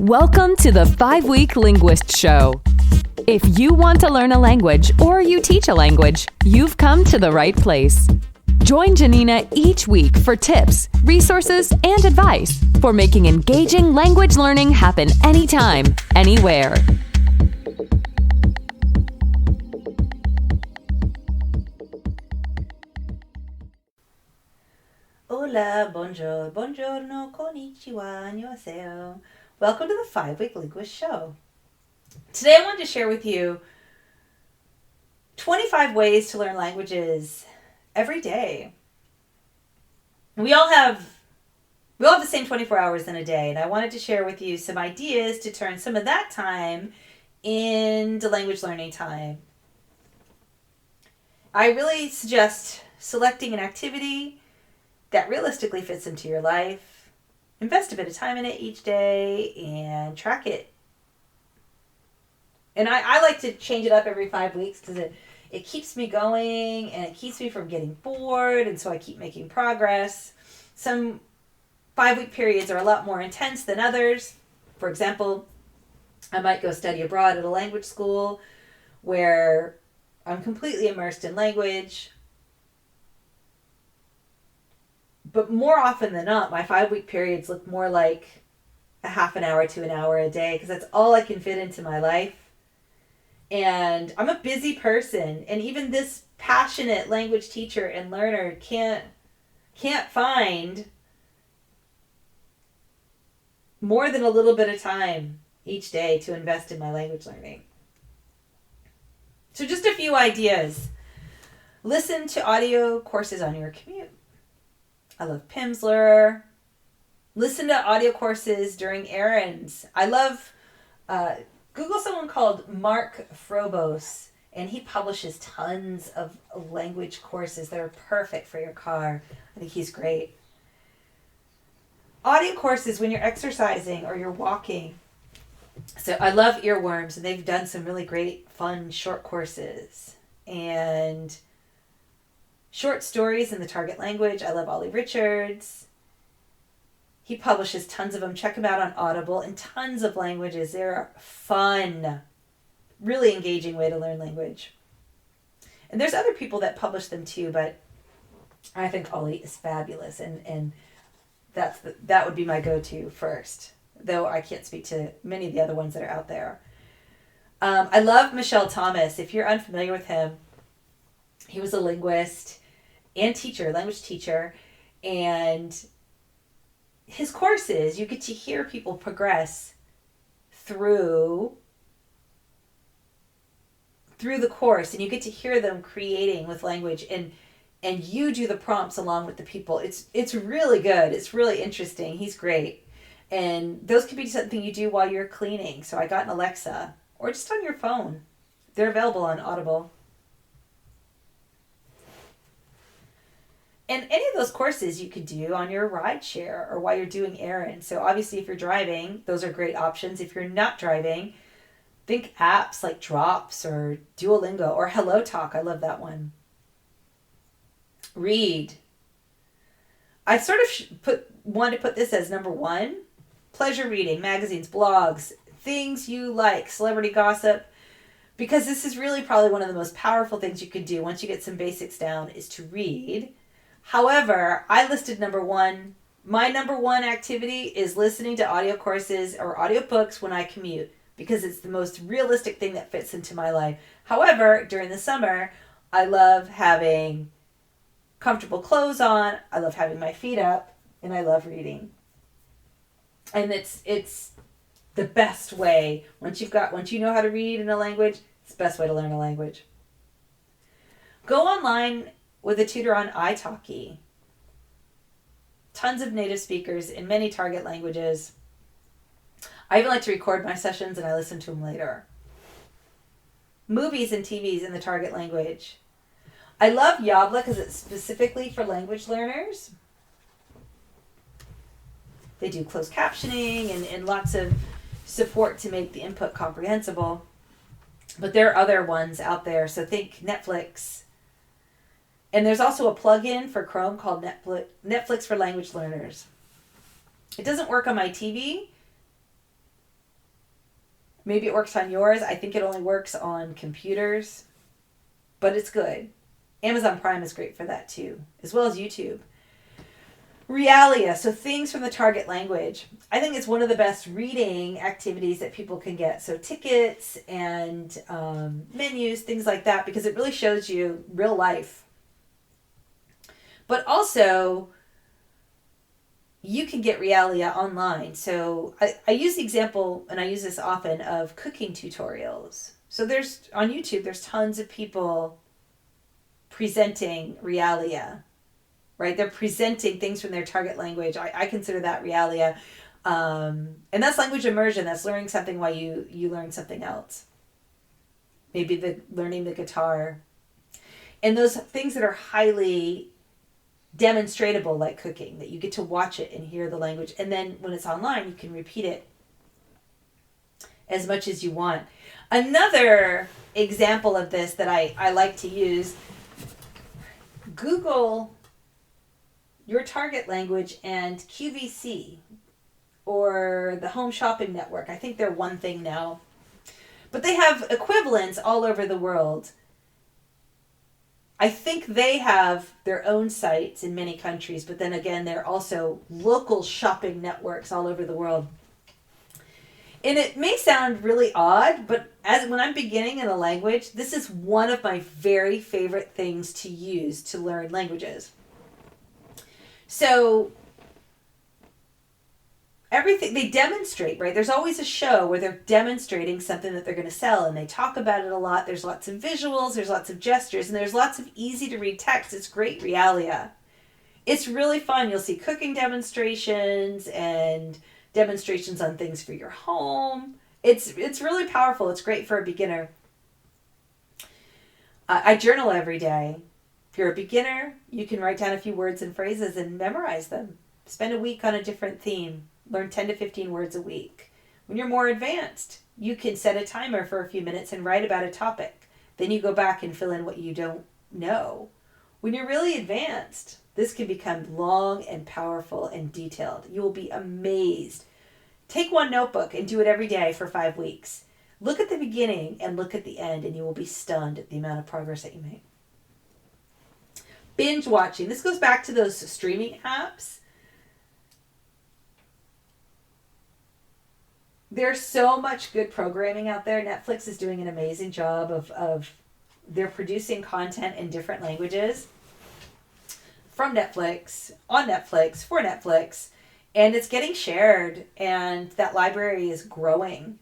Welcome to the 5-Week Linguist Show. If you want to learn a language or you teach a language, you've come to the right place. Join Janina each week for tips, resources, and advice for making engaging language learning happen anytime, anywhere. Hola, bonjour, buongiorno, konnichiwa, annyeonghaseyo. Welcome to the 5-Week Linguist Show. Today I wanted to share with you 25 ways to learn languages every day. We all have the same 24 hours in a day, and I wanted to share with you some ideas to turn some of that time into language learning time. I really suggest selecting an activity that realistically fits into your life. Invest a bit of time in it each day and track it. And I like to change it up every 5 weeks because it keeps me going and it keeps me from getting bored, and so I keep making progress. Some 5-week periods are a lot more intense than others. For example, I might go study abroad at a language school where I'm completely immersed in language. But more often than not, my 5-week periods look more like a half an hour to an hour a day because that's all I can fit into my life. And I'm a busy person, and even this passionate language teacher and learner can't find more than a little bit of time each day to invest in my language learning. So just a few ideas. Listen to audio courses on your commute. I love Pimsleur. Listen to audio courses during errands. I love, Google someone called Mark Frobos, and he publishes tons of language courses that are perfect for your car. I think he's great. Audio courses when you're exercising or you're walking. So I love Earworms, and they've done some really great, fun, short courses. And short stories in the target language. I love Ollie Richards. He publishes tons of them. Check him out on Audible in tons of languages. They're fun. Really engaging way to learn language. And there's other people that publish them too, but I think Ollie is fabulous, and that would be my go-to first, though I can't speak to many of the other ones that are out there. I love Michelle Thomas. If you're unfamiliar with him, he was a linguist and teacher, language teacher, and his courses, you get to hear people progress through the course, and you get to hear them creating with language, and you do the prompts along with the people. It's really good. It's really interesting. He's great. And those could be something you do while you're cleaning. So I got an Alexa, or just on your phone. They're available on Audible. And any of those courses you could do on your ride share or while you're doing errands. So obviously if you're driving, those are great options. If you're not driving, think apps like Drops or Duolingo or Hello Talk. I love that one. Read. I sort of wanted to put this as number one. Pleasure reading, magazines, blogs, things you like, celebrity gossip. Because this is really probably one of the most powerful things you could do once you get some basics down is to read. However, I listed number one. My number one activity is listening to audio courses or audiobooks when I commute because it's the most realistic thing that fits into my life. However, during the summer, I love having comfortable clothes on, I love having my feet up, and I love reading. And it's the best way. Once you know how to read in a language, it's the best way to learn a language. Go online with a tutor on italki. Tons of native speakers in many target languages. I even like to record my sessions and I listen to them later. Movies and TVs in the target language. I love Yabla because it's specifically for language learners. They do closed captioning and lots of support to make the input comprehensible. But there are other ones out there, so think Netflix. And there's also a plugin for Chrome called Netflix for Language Learners. It doesn't work on my TV, Maybe it works on yours. I think it only works on computers, but it's good. Amazon Prime is great for that too, as well as YouTube. Realia, so things from the target language. I think it's one of the best reading activities that people can get. So tickets and menus, things like that, because it really shows you real life. But also, you can get Realia online. So I use the example, and I use this often, of cooking tutorials. So there's, on YouTube, there's tons of people presenting Realia. Right? They're presenting things from their target language. I consider that Realia. And that's language immersion. That's learning something while you learn something else. Maybe learning the guitar. And those things that are highly demonstratable, like cooking, that you get to watch it and hear the language. And then when it's online, you can repeat it as much as you want. Another example of this that I like to use, Google your target language and QVC or the Home Shopping Network. I think they're one thing now. But they have equivalents all over the world. I think they have their own sites in many countries, but then again, they're also local shopping networks all over the world. And it may sound really odd, but when I'm beginning in a language, this is one of my very favorite things to use to learn languages. So everything they demonstrate, right? There's always a show where they're demonstrating something that they're going to sell, and they talk about it a lot. There's lots of visuals, there's lots of gestures, and there's lots of easy to read text. It's great Realia. It's really fun. You'll see cooking demonstrations and demonstrations on things for your home. It's really powerful. It's great for a beginner. I journal every day. If you're a beginner, you can write down a few words and phrases and memorize them. Spend a week on a different theme. Learn 10 to 15 words a week. When you're more advanced, you can set a timer for a few minutes and write about a topic. Then you go back and fill in what you don't know. When you're really advanced, this can become long and powerful and detailed. You will be amazed. Take one notebook and do it every day for 5 weeks. Look at the beginning and look at the end, and you will be stunned at the amount of progress that you make. Binge watching. This goes back to those streaming apps. There's so much good programming out there. Netflix is doing an amazing job of they're producing content in different languages from Netflix, on Netflix, for Netflix, and it's getting shared, and that library is growing.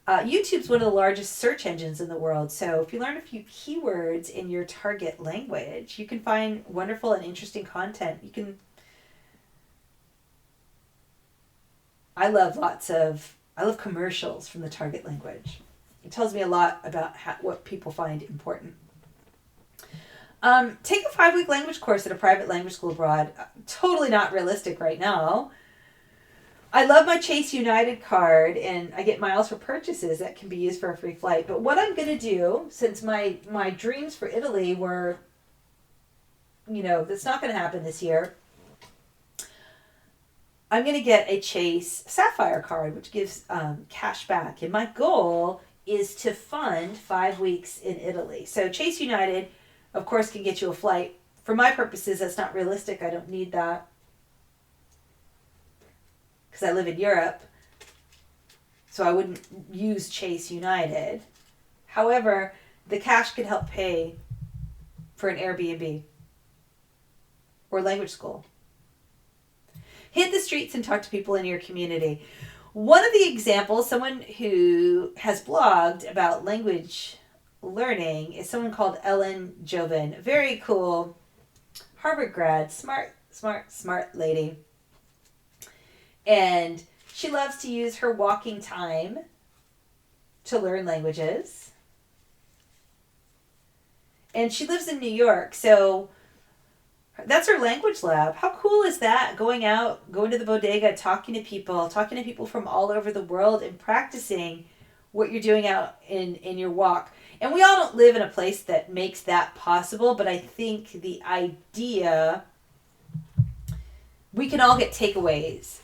YouTube's one of the largest search engines in the world, so if you learn a few keywords in your target language, you can find wonderful and interesting content. I love commercials from the target language. It tells me a lot about what people find important. Take a 5-week language course at a private language school abroad. Totally not realistic right now. I love my Chase United card, and I get miles for purchases that can be used for a free flight. But what I'm going to do, since my dreams for Italy were, that's not going to happen this year, I'm going to get a Chase Sapphire card, which gives cash back. And my goal is to fund 5 weeks in Italy. So Chase United, of course, can get you a flight. For my purposes, that's not realistic. I don't need that because I live in Europe. So I wouldn't use Chase United. However, the cash could help pay for an Airbnb or language school. Hit the streets and talk to people in your community. One of the examples, someone who has blogged about language learning, is someone called Ellen Joven. Very cool Harvard grad, smart lady. And she loves to use her walking time to learn languages. And she lives in New York, so that's her language lab. How cool is that? Going to the bodega, talking to people from all over the world, and practicing what you're doing out in your walk. And we all don't live in a place that makes that possible, but I think the idea, we can all get takeaways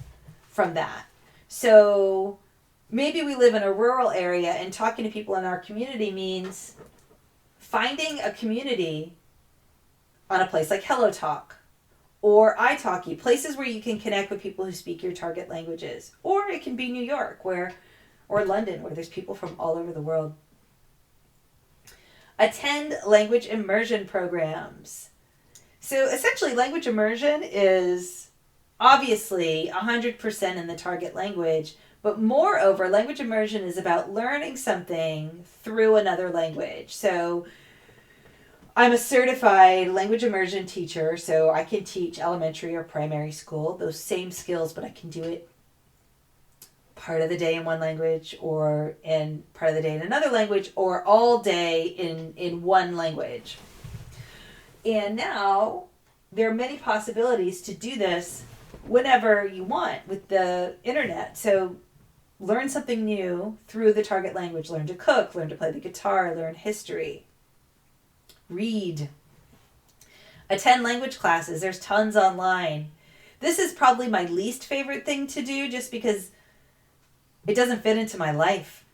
from that. So maybe we live in a rural area and talking to people in our community means finding a community on a place like Hello Talk or italki, places where you can connect with people who speak your target languages. Or it can be New York or London, where there's people from all over the world. Attend language immersion programs. So essentially, language immersion is obviously 100% in the target language, but moreover, language immersion is about learning something through another language. So I'm a certified language immersion teacher, so I can teach elementary or primary school, those same skills, but I can do it part of the day in one language or in part of the day in another language or all day in one language. And now there are many possibilities to do this whenever you want with the internet. So learn something new through the target language. Learn to cook, learn to play the guitar, learn history. Read. Attend language classes. There's tons online. This is probably my least favorite thing to do just because it doesn't fit into my life.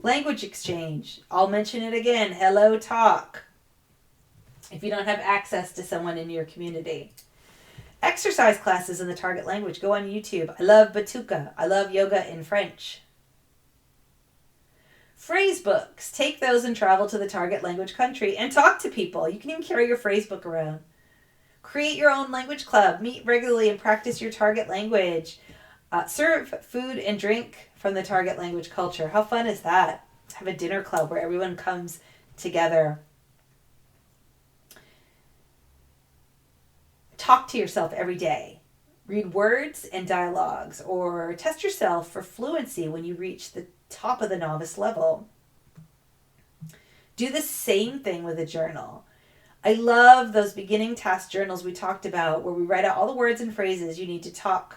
Language exchange. I'll mention it again. Hello Talk. If you don't have access to someone in your community. Exercise classes in the target language. Go on YouTube. I love Batuka. I love yoga in French. Phrase books. Take those and travel to the target language country and talk to people. You can even carry your phrase book around. Create your own language club. Meet regularly and practice your target language. Serve food and drink from the target language culture. How fun is that? Have a dinner club where everyone comes together. Talk to yourself every day. Read words and dialogues or test yourself for fluency when you reach the top of the novice level. Do the same thing with a journal. I love those beginning task journals we talked about where we write out all the words and phrases you need to talk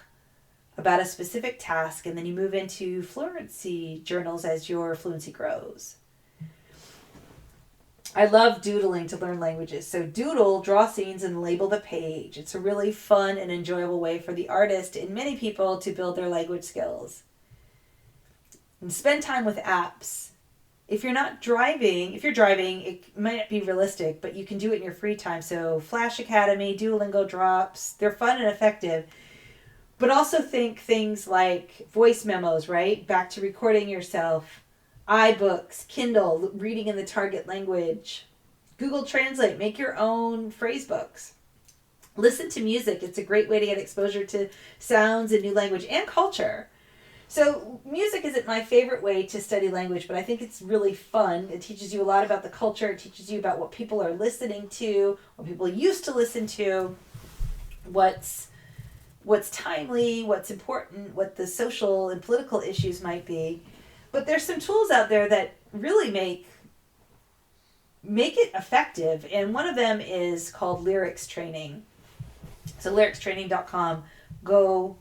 about a specific task, and then you move into fluency journals as your fluency grows. I love doodling to learn languages. So doodle, draw scenes, and label the page. It's a really fun and enjoyable way for the artist and many people to build their language skills. And spend time with apps. If you're driving, it might not be realistic, but you can do it in your free time. So Flash Academy, Duolingo Drops, they're fun and effective. But also think things like voice memos, right? Back to recording yourself. iBooks, Kindle, reading in the target language. Google Translate, make your own phrase books. Listen to music. It's a great way to get exposure to sounds and new language and culture. So music isn't my favorite way to study language, but I think it's really fun. It teaches you a lot about the culture. It teaches you about what people are listening to, what people used to listen to, what's timely, what's important, what the social and political issues might be. But there's some tools out there that really make it effective. And one of them is called Lyrics Training. So lyricstraining.com. Go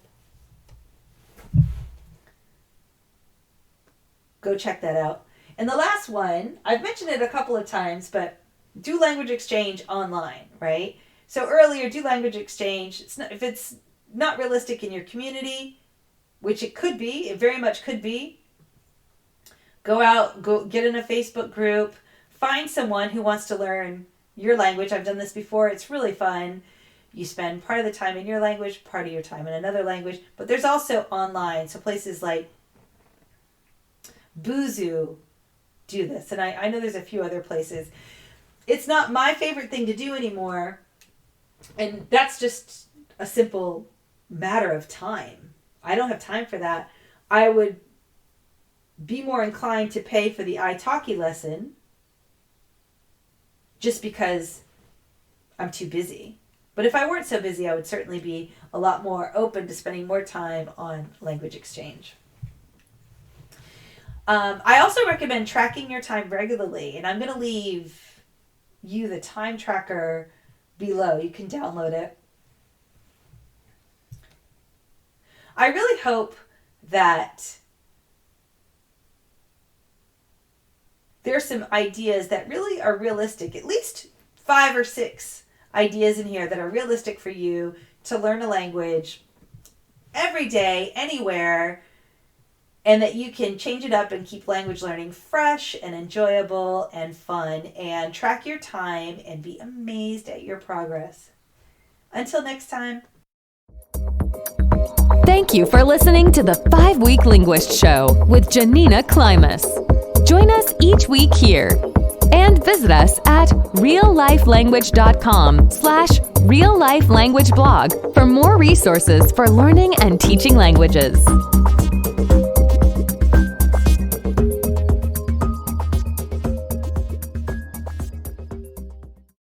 check that out. And the last one, I've mentioned it a couple of times, but do language exchange online, right? So earlier, do language exchange. If it's not realistic in your community, which it could be, it very much could be, go get in a Facebook group, find someone who wants to learn your language. I've done this before. It's really fun. You spend part of the time in your language, part of your time in another language, but there's also online. So places like Buzu do this. And I know there's a few other places. It's not my favorite thing to do anymore. And that's just a simple matter of time. I don't have time for that. I would be more inclined to pay for the italki lesson just because I'm too busy. But if I weren't so busy, I would certainly be a lot more open to spending more time on language exchange. I also recommend tracking your time regularly, and I'm going to leave you the time tracker below. You can download it. I really hope that there's some ideas that really are realistic, at least 5 or 6 ideas in here that are realistic for you to learn a language every day, anywhere, and that you can change it up and keep language learning fresh and enjoyable and fun, and track your time and be amazed at your progress. Until next time. Thank you for listening to the 5-Week Linguist Show with Janina Klimas. Join us each week here and visit us at reallifelanguage.com/reallifelanguageblog for more resources for learning and teaching languages.